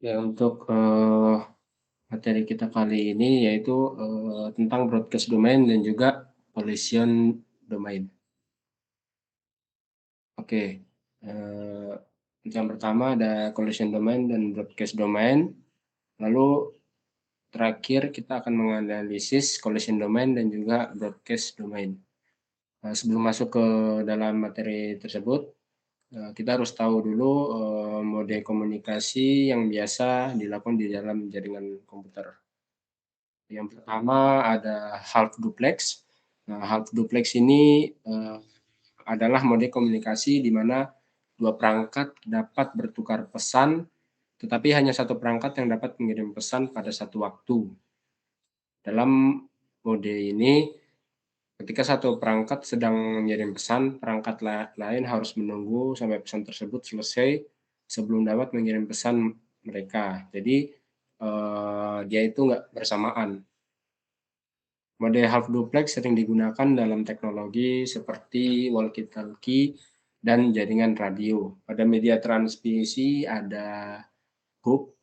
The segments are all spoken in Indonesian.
Ya untuk, materi kita kali ini yaitu, tentang broadcast domain dan juga collision domain. Oke, eee, yang pertama ada collision domain dan broadcast domain, lalu terakhir kita akan menganalisis collision domain dan juga broadcast domain. Sebelum masuk ke dalam materi tersebut, kita harus tahu dulu, mode komunikasi yang biasa dilakukan di dalam jaringan komputer. Yang pertama ada half duplex. Nah, half duplex ini, adalah mode komunikasi di mana dua perangkat dapat bertukar pesan, tetapi hanya satu perangkat yang dapat mengirim pesan pada satu waktu. Dalam mode ini, ketika satu perangkat sedang mengirim pesan, perangkat lain harus menunggu sampai pesan tersebut selesai sebelum dapat mengirim pesan mereka. Jadi, dia itu nggak bersamaan. Mode half duplex sering digunakan dalam teknologi seperti walkie-talkie dan jaringan radio. Pada media transmisi ada hub,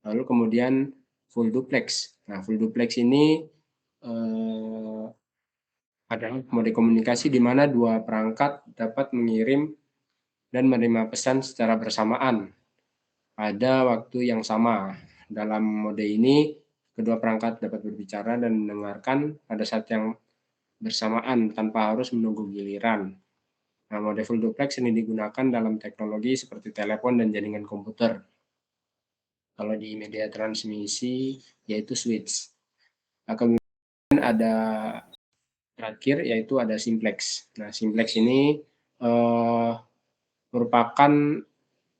lalu kemudian full duplex. Nah, full duplex ini adalah mode komunikasi di mana dua perangkat dapat mengirim dan menerima pesan secara bersamaan pada waktu yang sama. Dalam mode ini, kedua perangkat dapat berbicara dan mendengarkan pada saat yang bersamaan tanpa harus menunggu giliran. Nah, mode full duplex ini digunakan dalam teknologi seperti telepon dan jaringan komputer. Kalau di media transmisi yaitu switch. Nah, kemudian ada terakhir yaitu ada simplex. Nah, simplex ini merupakan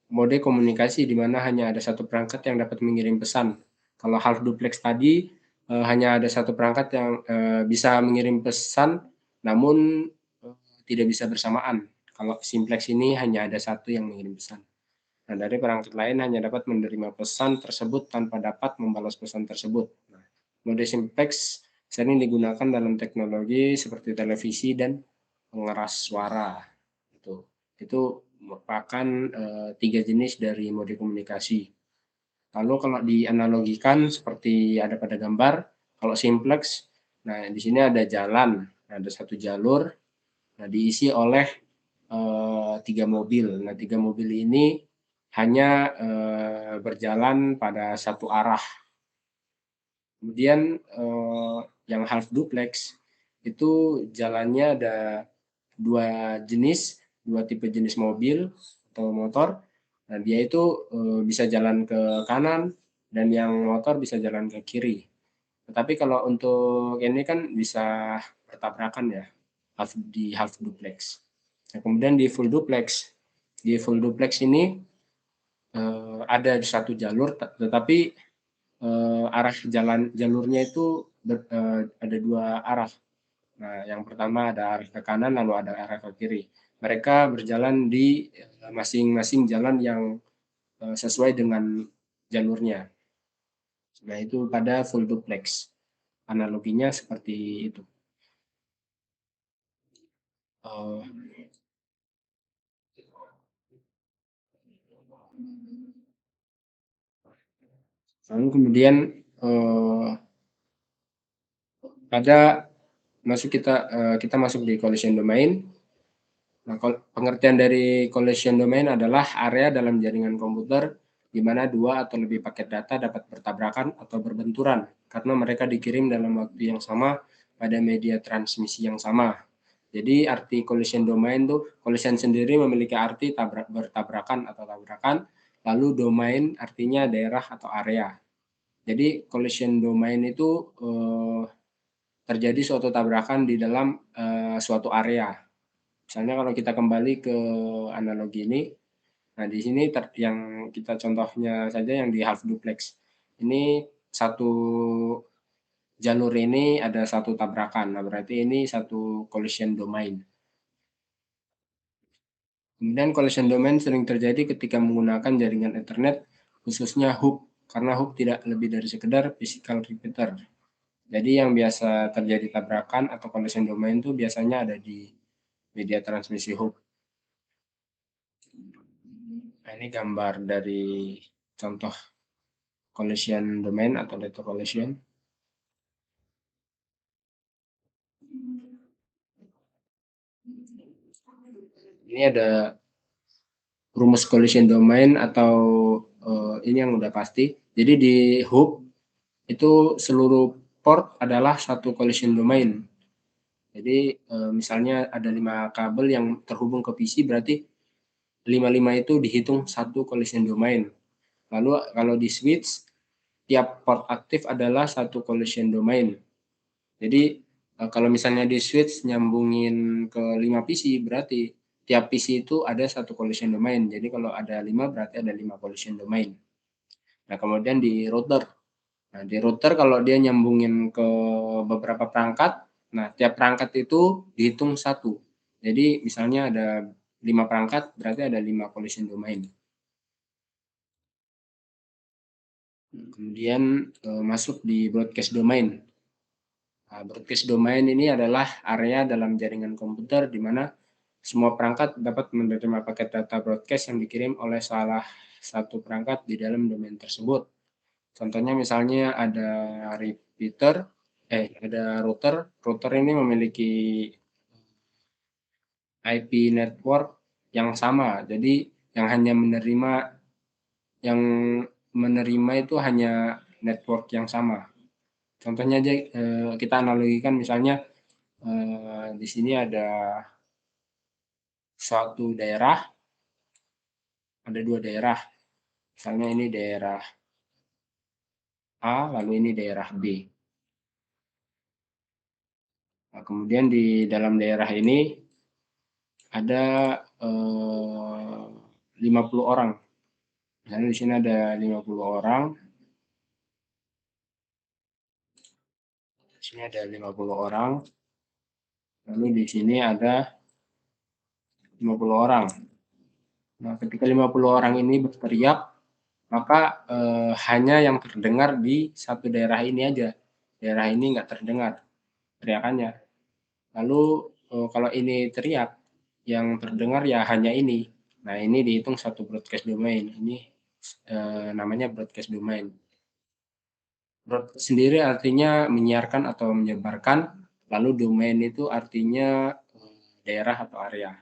mode komunikasi di mana hanya ada satu perangkat yang dapat mengirim pesan. Kalau half duplex tadi hanya ada satu perangkat yang bisa mengirim pesan, namun tidak bisa bersamaan. Kalau simplex ini hanya ada satu yang mengirim pesan. Nah, dari perangkat lain hanya dapat menerima pesan tersebut tanpa dapat membalas pesan tersebut. Nah, mode simplex sering digunakan dalam teknologi seperti televisi dan pengeras suara. Itu merupakan 3 jenis dari mode komunikasi. Lalu kalau dianalogikan seperti ada pada gambar, kalau simplex, nah di sini ada jalan, ada satu jalur, nah diisi oleh 3 mobil. Nah 3 mobil ini hanya berjalan pada satu arah. Kemudian yang half duplex itu jalannya ada dua jenis, dua tipe jenis mobil atau motor. Nah, dia itu bisa jalan ke kanan dan yang motor bisa jalan ke kiri. Tetapi kalau untuk ini kan bisa bertabrakan ya, di half duplex. Nah, kemudian di full duplex ini ada satu jalur, tetapi arah jalurnya itu ada dua arah. Nah, yang pertama ada arah ke kanan, lalu ada arah ke kiri. Mereka berjalan di masing-masing jalan yang sesuai dengan jalurnya. Nah, itu pada full duplex. Analoginya seperti itu. Uh, Lalu kemudian ada kita masuk di collision domain. Nah, pengertian dari collision domain adalah area dalam jaringan komputer di mana dua atau lebih paket data dapat bertabrakan atau berbenturan karena mereka dikirim dalam waktu yang sama pada media transmisi yang sama. Jadi arti collision domain tuh, collision sendiri memiliki arti bertabrakan atau tabrakan, lalu domain artinya daerah atau area. Jadi collision domain itu terjadi suatu tabrakan di dalam suatu area. Misalnya kalau kita kembali ke analogi ini, nah di sini yang kita contohnya saja yang di half duplex. Ini satu jalur ini ada satu tabrakan. Nah, berarti ini satu collision domain. Kemudian collision domain sering terjadi ketika menggunakan jaringan Ethernet, khususnya hub, karena hub tidak lebih dari sekedar physical repeater. Jadi yang biasa terjadi tabrakan atau collision domain itu biasanya ada di media transmisi hub. Nah, ini gambar dari contoh. collision domain atau data collision. Ini ada rumus collision domain atau ini yang udah pasti. Jadi di hub itu seluruh port adalah satu collision domain. Jadi misalnya ada 5 kabel yang terhubung ke PC, berarti 5 itu dihitung satu collision domain. Lalu kalau di switch, tiap port aktif adalah satu collision domain. Jadi kalau misalnya di switch nyambungin ke 5 PC, berarti tiap PC itu ada satu collision domain. Jadi kalau ada 5 berarti ada 5 collision domain. Nah, kemudian di router. Nah, di router kalau dia nyambungin ke beberapa perangkat, nah tiap perangkat itu dihitung satu. Jadi misalnya ada 5 perangkat, berarti ada 5 collision domain. Kemudian masuk di broadcast domain. Nah, broadcast domain ini adalah area dalam jaringan komputer di mana semua perangkat dapat menerima paket data broadcast yang dikirim oleh salah satu perangkat di dalam domain tersebut. Contohnya misalnya ada repeater, ada router. Router ini memiliki IP network yang sama. Jadi yang hanya menerima itu hanya network yang sama. Contohnya aja kita analogikan misalnya di sini ada suatu daerah, ada 2 daerah. Misalnya ini daerah A, lalu ini daerah B. Nah, kemudian di dalam daerah ini ada 50 orang. Misalnya di sini ada 50 orang. Di sini ada 50 orang. Lalu di sini ada 50 orang. Nah, ketika 50 orang ini berteriak, maka hanya yang terdengar di satu daerah ini aja. Daerah ini nggak terdengar teriakannya. Lalu kalau ini teriak, yang terdengar ya hanya ini. Nah, ini dihitung satu broadcast domain. Ini namanya broadcast domain. Broadcast sendiri artinya menyiarkan atau menyebarkan, lalu domain itu artinya daerah atau area.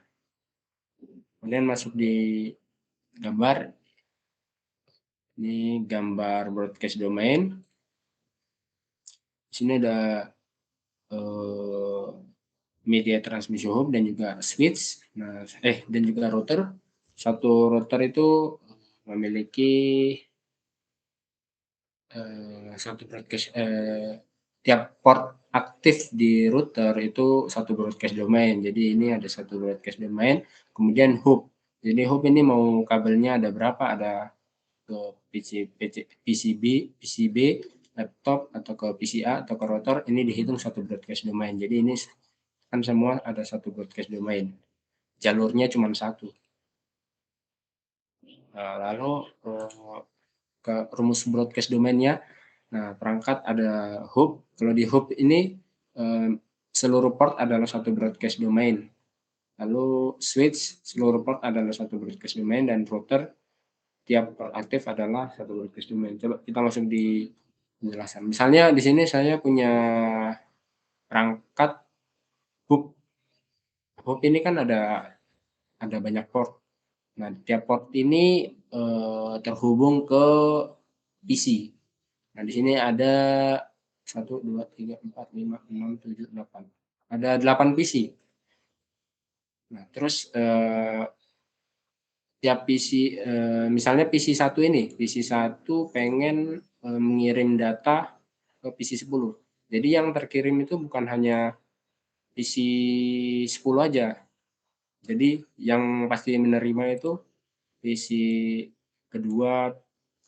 Kemudian masuk di gambar, ini gambar broadcast domain. Di sini ada media transmission hub dan juga switch. Nah, dan juga router. Satu router itu memiliki satu broadcast tiap port aktif di router itu satu broadcast domain. Jadi ini ada satu broadcast domain, kemudian hub. Jadi hub ini mau kabelnya ada berapa? Ada ke PCB, laptop atau ke PCA atau ke router, ini dihitung satu broadcast domain. Jadi ini kan semua ada satu broadcast domain. Jalurnya cuma satu. Nah, lalu ke rumus broadcast domainnya. Nah, perangkat ada hub. Kalau di hub ini seluruh port adalah satu broadcast domain. Lalu switch seluruh port adalah satu broadcast domain, dan router tiap port aktif adalah satu broadcast domain. Coba kita masuk di penjelasan. Misalnya di sini saya punya perangkat hub. Hub ini kan ada banyak port. Nah, tiap port ini terhubung ke PC. Nah, di sini ada 1, 2, 3, 4, 5, 6, 7, 8. Ada 8 PC. Nah, terus tiap PC, misalnya PC 1 ini, PC 1 pengen mengirim data ke PC 10. Jadi yang terkirim itu bukan hanya PC 10 aja. Jadi yang pasti menerima itu PC kedua,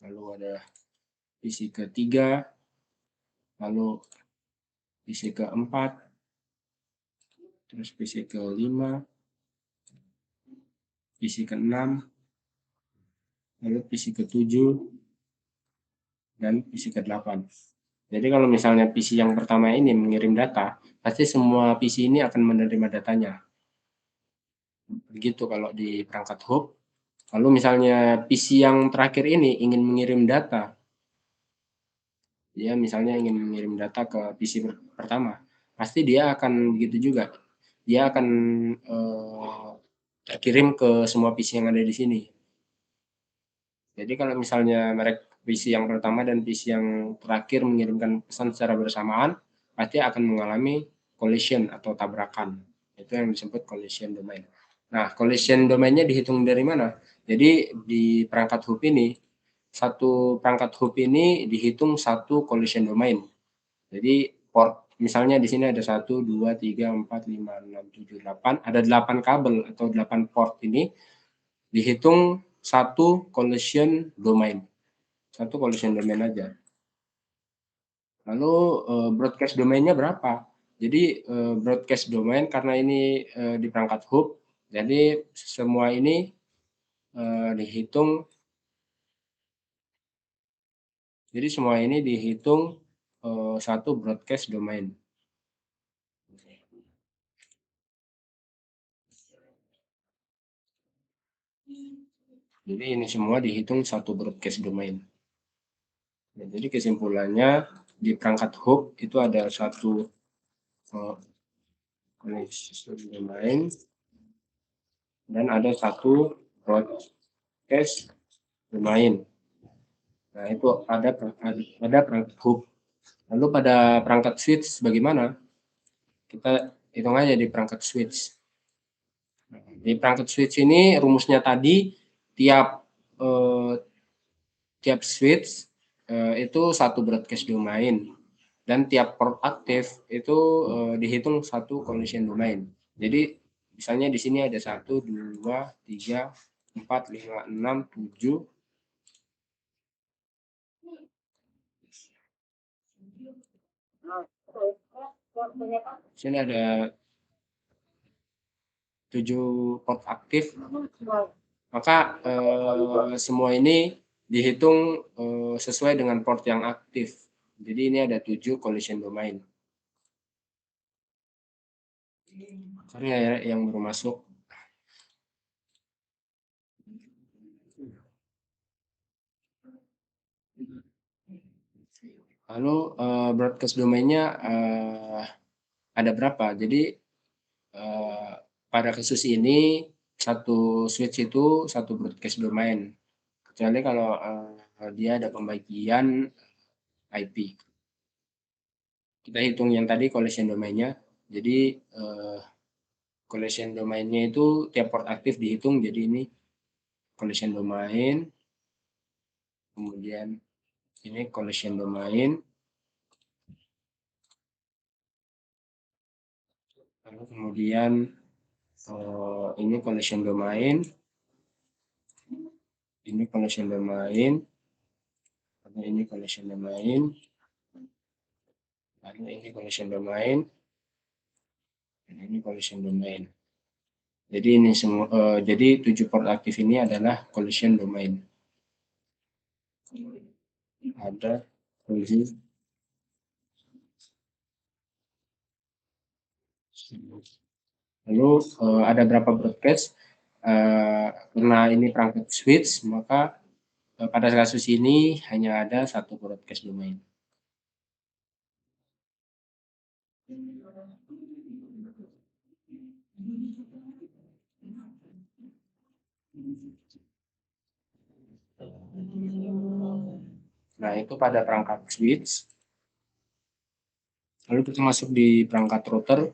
lalu ada PC ketiga, lalu PC keempat, terus PC kelima, PC keenam, lalu PC ketujuh, dan PC ke-8. Jadi kalau misalnya PC yang pertama ini mengirim data, pasti semua PC ini akan menerima datanya. Begitu kalau di perangkat hub. Lalu misalnya PC yang terakhir ini ingin mengirim data Dia misalnya ingin mengirim data ke PC pertama, pasti dia akan begitu juga. Dia akan terkirim ke semua PC yang ada di sini. Jadi kalau misalnya mereka PC yang pertama dan PC yang terakhir mengirimkan pesan secara bersamaan, pasti akan mengalami collision atau tabrakan. Itu yang disebut collision domain. Nah, collision domainnya dihitung dari mana? Jadi di perangkat hub ini, satu perangkat hub ini dihitung satu collision domain. Jadi port misalnya di sini ada 1, 2, 3, 4, 5, 6, 7, 8, ada 8 kabel atau 8 port ini dihitung satu collision domain. Satu collision domain aja. Lalu broadcast domainnya berapa? Jadi broadcast domain karena ini di perangkat hub, jadi semua ini dihitung. Jadi semua ini dihitung satu broadcast domain. Jadi ini semua dihitung satu broadcast domain. Nah, jadi kesimpulannya di perangkat hub itu ada satu collision domain dan ada satu broadcast domain. Nah, itu ada perangkat hub. Lalu pada perangkat switch bagaimana? Kita hitung aja di perangkat switch. Di perangkat switch ini rumusnya tadi tiap tiap switch itu satu broadcast domain dan tiap port aktif itu dihitung satu collision domain. Jadi misalnya di sini ada 1, 2, 3, 4, 5, 6, 7. Sini ada 7 port aktif, maka semua ini dihitung sesuai dengan port yang aktif. Jadi ini ada 7 collision domain. Karena yang baru masuk. Lalu broadcast domainnya ada berapa? Jadi pada kasus ini satu switch itu satu broadcast domain. Kecuali kalau dia ada pembagian IP. Kita hitung yang tadi collision domainnya. Jadi collision domainnya itu tiap port aktif dihitung. Jadi ini collision domain. Kemudian ini collision domain. Lalu kemudian ini collision domain. Ini collision domain. Ini collision domain. Lalu ini collision domain. Dan ini collision domain. Jadi ini semua jadi 7 port aktif ini adalah collision domain. Ada collision. Lalu ada berapa broadcast? Karena ini perangkat switch, maka pada kasus ini hanya ada satu broadcast domain. Nah, itu pada perangkat switch. Lalu kita masuk di perangkat router.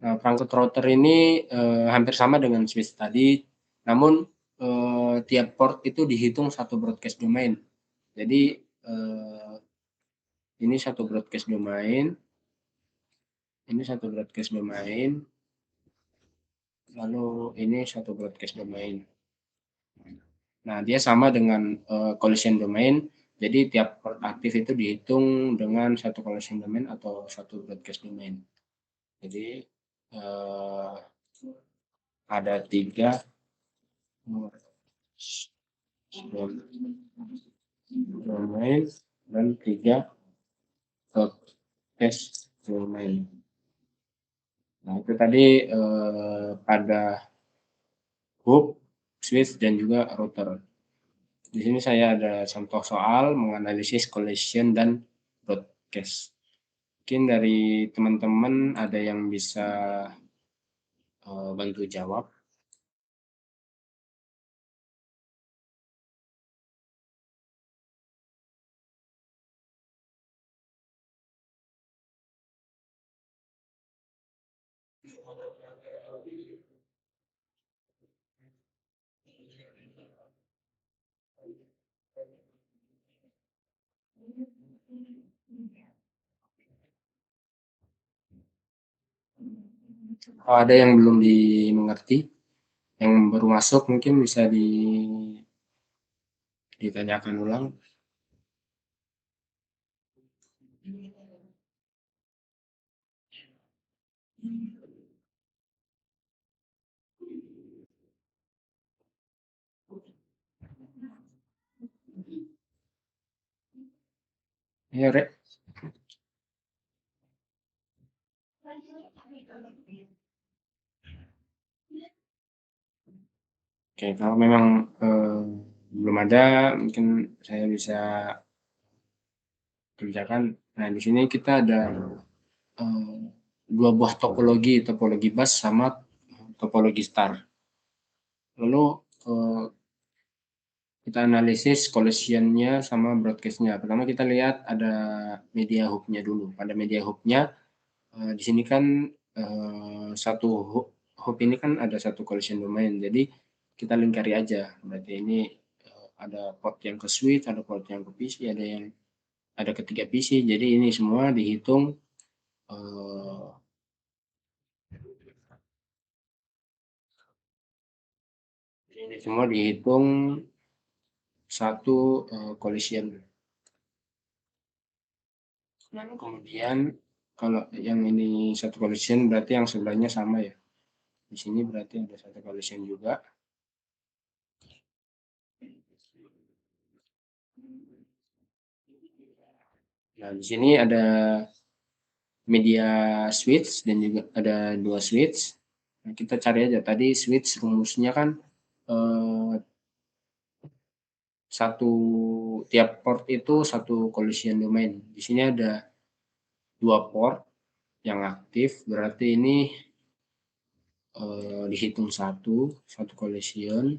Nah, perangkat router ini hampir sama dengan switch tadi, namun tiap port itu dihitung satu broadcast domain. Jadi ini satu broadcast domain, ini satu broadcast domain, lalu ini satu broadcast domain. Nah, dia sama dengan collision domain. Jadi tiap port aktif itu dihitung dengan satu collision domain atau satu broadcast domain. Jadi ada 3 domain dan 3 broadcast domain. Nah, itu tadi pada hub, switch, dan juga router. Di sini saya ada contoh soal menganalisis collision dan broadcast. Mungkin dari teman-teman ada yang bisa bantu jawab. Kalau ada yang belum dimengerti, yang baru masuk mungkin bisa ditanyakan ulang. Ya, Rek. Oke, kalau memang belum ada, mungkin saya bisa kerjakan. Nah, di sini kita ada eh, dua buah topologi, topologi bus sama topologi star. Lalu kita analisis collision-nya sama broadcast-nya. Pertama kita lihat ada media hub-nya dulu. Pada media hub-nya di sini kan satu hub ini kan ada satu collision domain. Jadi kita lingkari aja. Berarti ini ada port yang ke switch, ada port yang ke PC, ada ketiga PC. Jadi ini semua dihitung eh, ini semua dihitung satu collision. Lalu kemudian kalau yang ini satu collision berarti yang sebelahnya sama ya. Di sini berarti ada satu collision juga. Nah, di sini ada media switch dan juga ada dua switch. Nah, kita cari aja tadi switch rumusnya kan eh, satu tiap port itu satu collision domain. Di sini ada dua port yang aktif, berarti ini dihitung satu collision,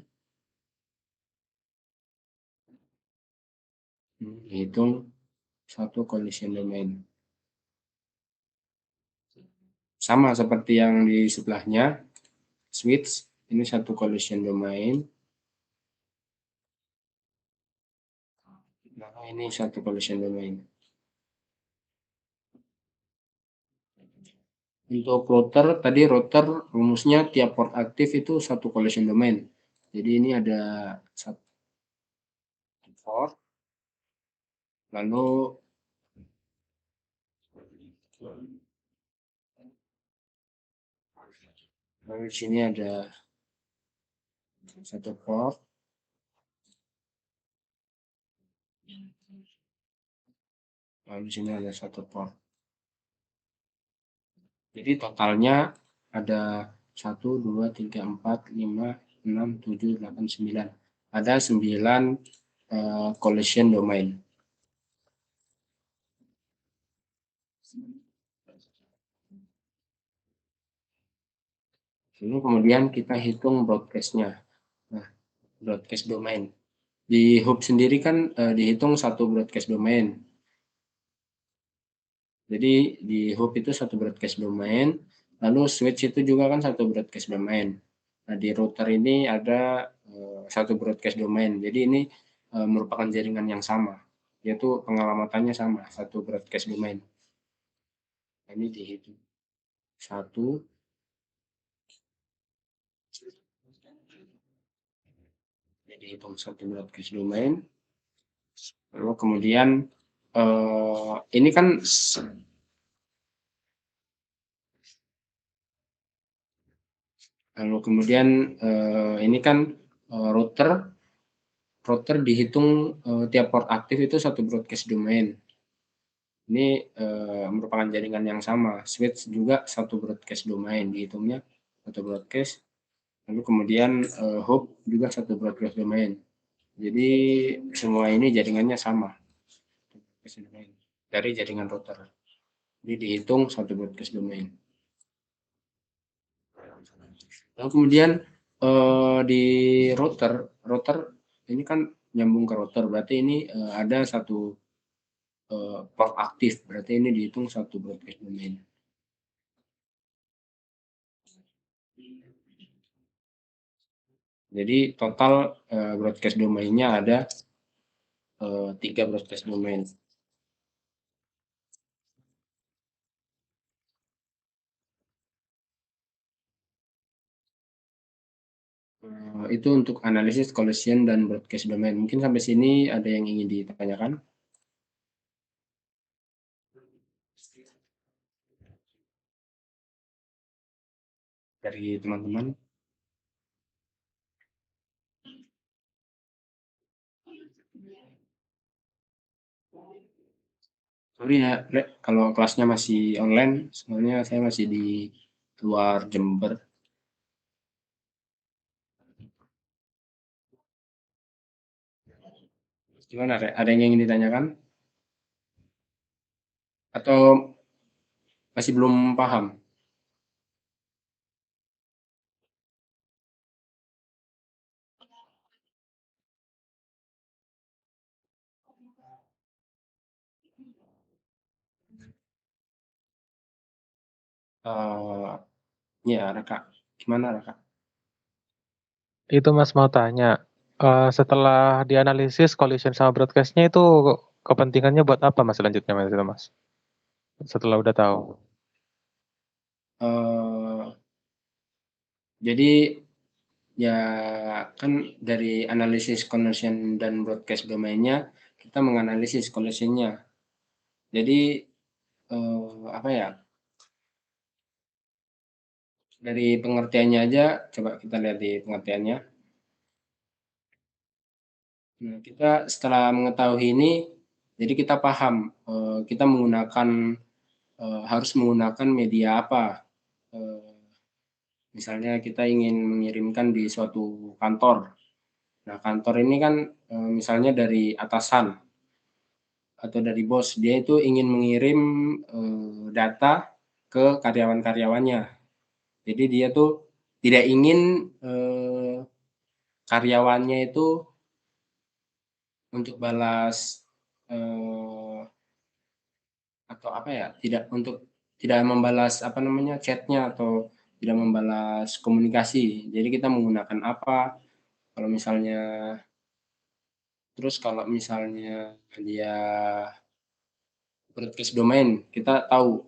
dihitung satu collision domain. Sama seperti yang di sebelahnya, switch ini satu collision domain. Nah, ini satu collision domain. Untuk router, tadi router rumusnya tiap port aktif itu satu collision domain. Jadi ini ada satu port, lalu di sini ada satu port, lalu di sini ada satu port. Jadi totalnya ada 1, 2, 3, 4, 5, 6, 7, 8, 9. Ada 9 collision domain. Lalu kemudian kita hitung broadcast-nya. Nah, broadcast domain. Di hub sendiri kan dihitung satu broadcast domain. Jadi di hub itu satu broadcast domain, lalu switch itu juga kan satu broadcast domain. Nah, di router ini ada satu broadcast domain. Jadi ini merupakan jaringan yang sama, yaitu pengalamatannya sama, satu broadcast domain. Nah, ini dihitung satu, ini dihitung satu broadcast domain. Lalu kemudian ini kan lalu kemudian ini kan router dihitung tiap port aktif itu satu broadcast domain. Ini merupakan jaringan yang sama. Switch juga satu broadcast domain, dihitungnya satu broadcast. Lalu kemudian hub juga satu broadcast domain. Jadi semua ini jaringannya sama. dari jaringan router. Jadi dihitung satu broadcast domain. Lalu kemudian di router ini kan nyambung ke router, berarti ini ada satu port aktif, berarti ini dihitung satu broadcast domain. Jadi total broadcast domainnya ada 3 broadcast domain. Itu untuk analisis collision dan broadcast domain. Mungkin sampai sini ada yang ingin ditanyakan dari teman-teman. Sorry ya, kalau kelasnya masih online, soalnya saya masih di luar Jember. Gimana, Rek? Ada yang ingin ditanyakan? Atau masih belum paham? Uh, ya, Raka. Gimana, Raka? Itu Mas mau tanya, setelah dianalisis collision sama broadcast-nya itu kepentingannya buat apa Mas selanjutnya Mas itu Mas? Setelah udah tahu. Uh, jadi ya kan dari analisis collision dan broadcast domainnya kita menganalisis collisionnya. Jadi apa ya? Dari pengertiannya aja, coba kita lihat di pengertiannya. Nah, kita setelah mengetahui ini, jadi kita paham kita menggunakan harus menggunakan media apa. Eh, Misalnya kita ingin mengirimkan di suatu kantor. Nah, kantor ini kan misalnya dari atasan atau dari bos, dia itu ingin mengirim data ke karyawan-karyawannya. Jadi dia tuh tidak ingin karyawannya itu untuk balas atau apa ya, tidak membalas apa namanya chatnya atau tidak membalas komunikasi. Jadi kita menggunakan apa kalau misalnya, terus kalau misalnya dia broadcast domain, kita tahu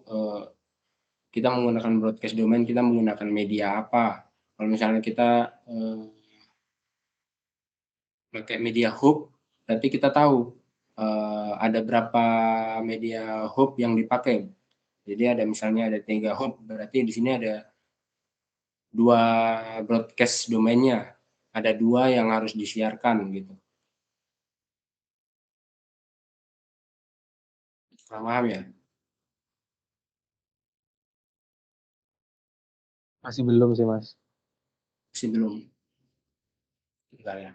kita menggunakan broadcast domain, kita menggunakan media apa. Kalau misalnya kita pakai media hub, berarti kita tahu ada berapa media hub yang dipakai. Jadi ada misalnya ada 3 hub, berarti di sini ada 2 broadcast domainnya, ada 2 yang harus disiarkan gitu. Paham ya? Masih belum sih Mas. Masih belum. Bentar ya.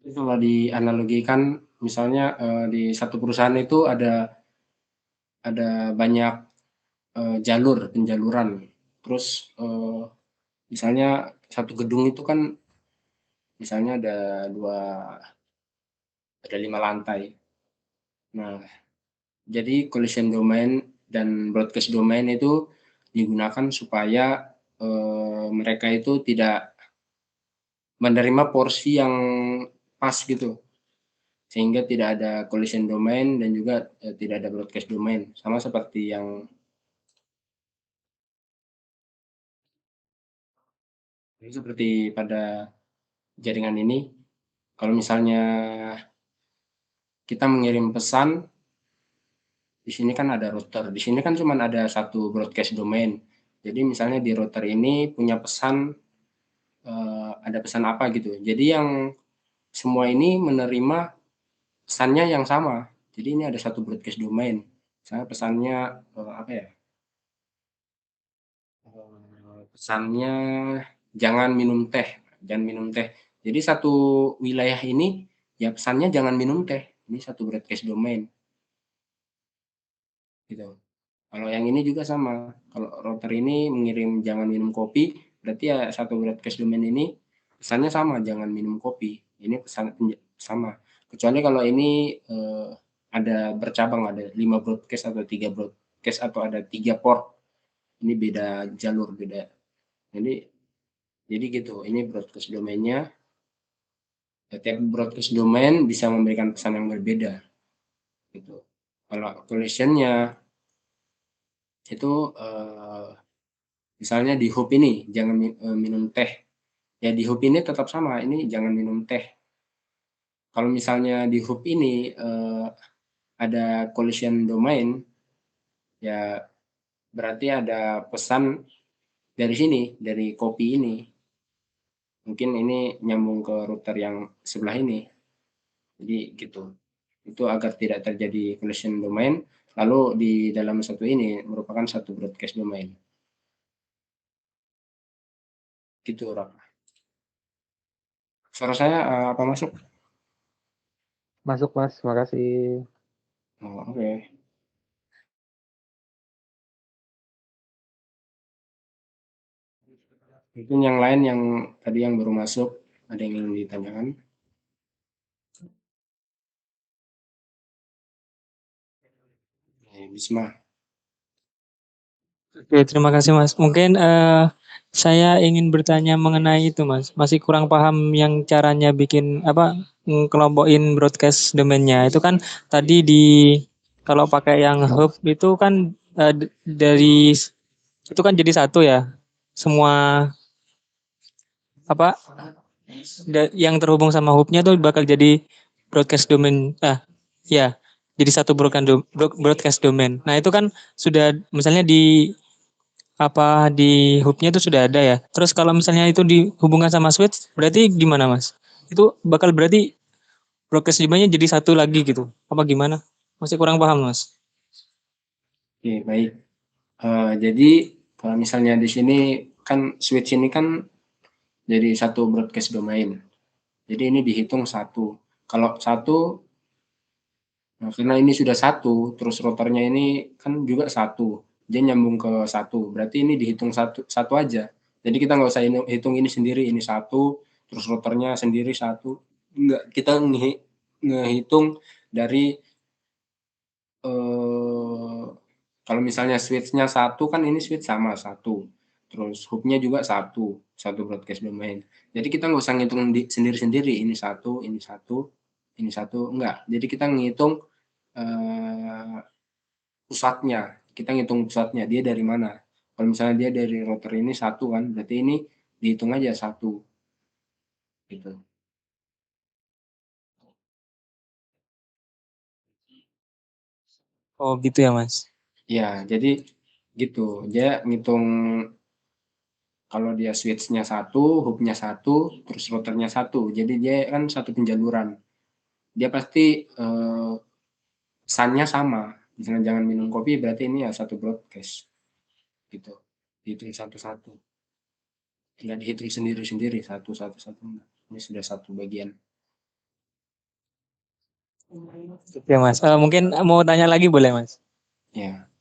Kalau dianalogikan misalnya di satu perusahaan itu ada banyak penjaluran. Terus misalnya satu gedung itu kan misalnya ada 5 lantai. Nah, jadi collision domain dan broadcast domain itu digunakan supaya mereka itu tidak menerima porsi yang pas gitu, sehingga tidak ada collision domain dan juga tidak ada broadcast domain. Sama seperti yang seperti pada jaringan ini, kalau misalnya kita mengirim pesan, di sini kan ada router, di sini kan cuma ada satu broadcast domain. Jadi misalnya di router ini punya pesan, ada pesan apa gitu. Jadi yang semua ini menerima pesannya yang sama. Jadi ini ada satu broadcast domain. Misalnya pesannya apa ya? Pesannya jangan minum teh, jangan minum teh. Jadi satu wilayah ini ya pesannya jangan minum teh. Ini satu broadcast domain gitu. Kalau yang ini juga sama. Kalau router ini mengirim jangan minum kopi, berarti ya satu broadcast domain ini pesannya sama, jangan minum kopi. Ini pesan sama. Kecuali kalau ini ada bercabang, ada 5 broadcast atau 3 broadcast atau ada 3 port. Ini beda jalur, beda. Jadi gitu. Ini broadcast domainnya. Setiap broadcast domain bisa memberikan pesan yang berbeda gitu. Kalau collisionnya itu misalnya di hub ini jangan minum teh. Ya di hub ini tetap sama, ini jangan minum teh. Kalau misalnya di hub ini ada collision domain, ya berarti ada pesan dari sini, dari kopi ini. Mungkin ini nyambung ke router yang sebelah ini. Jadi gitu. Itu agar tidak terjadi collision domain, lalu di dalam satu ini merupakan satu broadcast domain. Gitu, Rak. Suara saya apa masuk? Masuk Mas, makasih. Oh, oke. Okay. Mungkin yang lain yang tadi yang baru masuk, ada yang ingin ditanyakan? Bisma. Oke, terima kasih Mas. Mungkin saya ingin bertanya mengenai itu Mas. Masih kurang paham yang caranya bikin apa kelompokin broadcast domainnya. Itu kan tadi kalau pakai yang hub itu kan dari itu kan jadi satu ya. Semua apa yang terhubung sama hubnya tuh bakal jadi broadcast domain. Ya, jadi satu broadcast domain. Nah, itu kan sudah misalnya di hubnya itu sudah ada ya. Terus kalau misalnya itu dihubungkan sama switch, berarti gimana Mas? Itu bakal berarti broadcast domainnya jadi satu lagi gitu. Apa gimana? Masih kurang paham Mas. Oke, baik. Jadi kalau misalnya di sini kan switch ini kan jadi satu broadcast domain. Jadi ini dihitung satu. Kalau satu, nah karena ini sudah satu, terus rotornya ini kan juga satu, dia nyambung ke satu. Berarti ini dihitung satu satu aja. Jadi kita nggak usah hitung ini sendiri, ini satu, terus rotornya sendiri satu. Enggak, kita ngehitung dari eh, kalau misalnya switch-nya satu kan ini switch sama satu. Terus hubnya juga satu, satu broadcast domain. Jadi kita nggak usah ngitung sendiri-sendiri, ini satu, ini satu, ini satu, enggak. Jadi kita ngitung eh, pusatnya. Kita ngitung pusatnya, dia dari mana. Kalau misalnya dia dari router ini satu kan, berarti ini dihitung aja satu gitu. Oh, gitu ya Mas. Ya, jadi gitu. Dia ngitung kalau dia switch-nya satu, hub-nya satu, terus routernya satu. Jadi dia kan satu penjaluran. Dia pasti pesannya sama. Misalnya jangan minum kopi berarti ini ya satu broadcast gitu. Dihitung satu-satu. Tidak dihitung sendiri-sendiri satu-satu. Ini sudah satu bagian. Oke Mas, mungkin mau tanya lagi boleh Mas? Ya.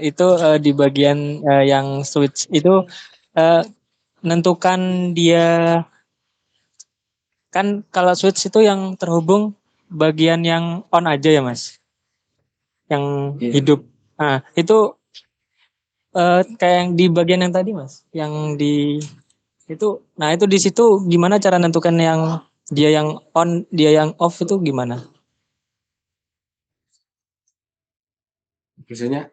Itu di bagian yang switch itu eh, menentukan dia kan kalau switch itu yang terhubung bagian yang on aja ya Mas, yang Iya. hidup. Nah itu kayak yang di bagian yang tadi Mas, yang di itu, nah itu di situ gimana cara menentukan yang dia yang on, dia yang off itu gimana? Maksudnya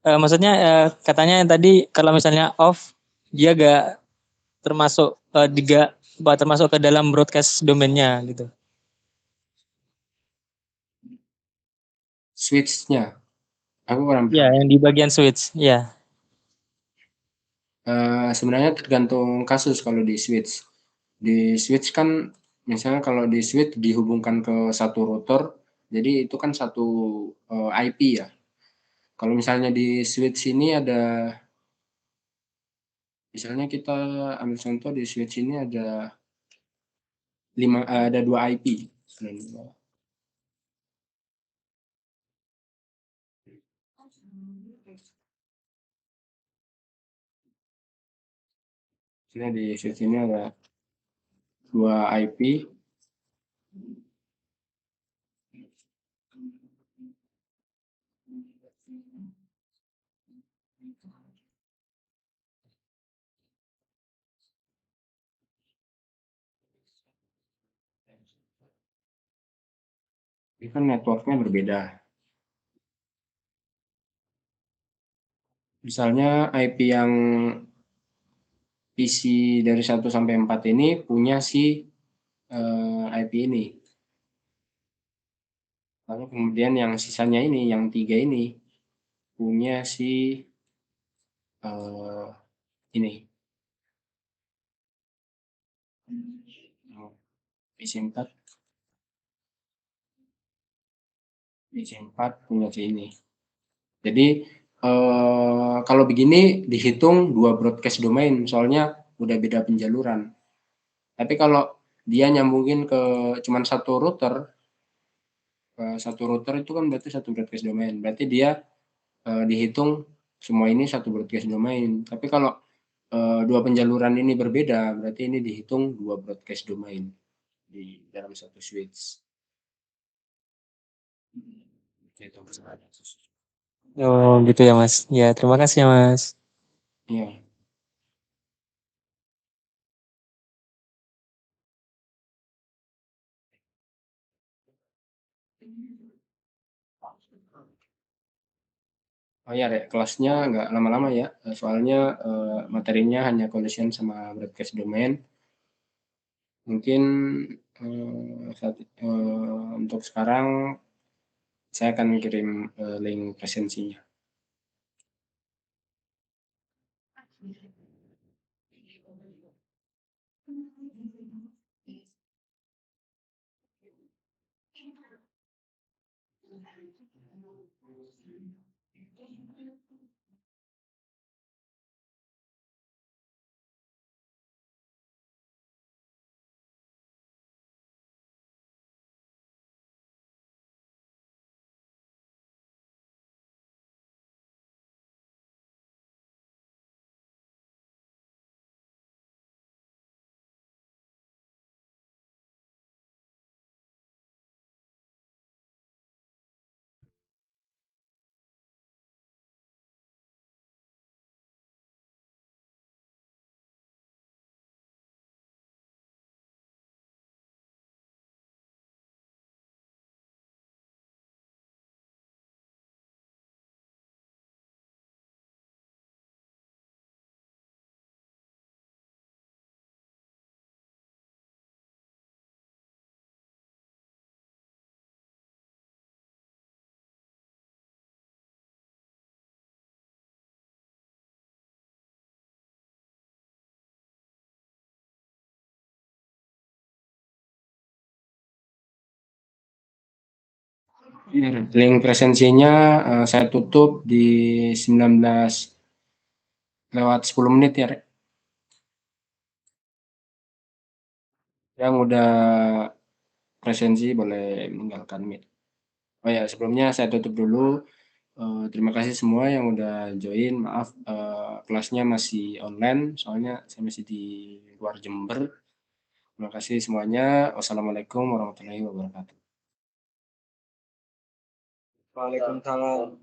Maksudnya katanya yang tadi kalau misalnya off dia gak termasuk termasuk ke dalam broadcast domainnya gitu. switch-nya, aku kurang Ya, paham. yang di bagian switch. Ya. Sebenarnya tergantung kasus kalau di switch. Di switch kan misalnya kalau di switch dihubungkan ke satu router, jadi itu kan satu IP ya. Kalau misalnya di switch ini ada, misalnya kita ambil contoh di switch ini ada 2 IP. Misalnya di switch ini ada 2 IP. Ini kan networknya berbeda. Misalnya IP yang isi dari 1 sampai 4 ini punya si IP ini. Lalu kemudian yang sisanya ini, yang 3 ini punya si ini. isi 4 isi 4 punya si ini. Jadi kalau begini dihitung 2 broadcast domain, soalnya udah beda penjaluran. Tapi kalau dia nyambungin ke cuman satu router itu kan berarti satu broadcast domain. Berarti dia dihitung semua ini satu broadcast domain. Tapi kalau dua penjaluran ini berbeda, berarti ini dihitung 2 broadcast domain di dalam satu switch. Itu sebenarnya. Oh, gitu ya, Mas. Ya, terima kasih ya, Mas. Iya. Oh ya, Rek, kelasnya nggak lama-lama ya, soalnya materinya hanya collision sama broadcast domain. Mungkin untuk sekarang saya akan kirim link presensinya. Link presensinya saya tutup di 19:10 ya, Rek. Yang udah presensi boleh meninggalkan Meet. Oh ya, sebelumnya saya tutup dulu. Terima kasih semua yang udah join. Maaf, kelasnya masih online, soalnya saya masih di luar Jember. Terima kasih semuanya. Wassalamualaikum warahmatullahi wabarakatuh. Waalaikumsalam.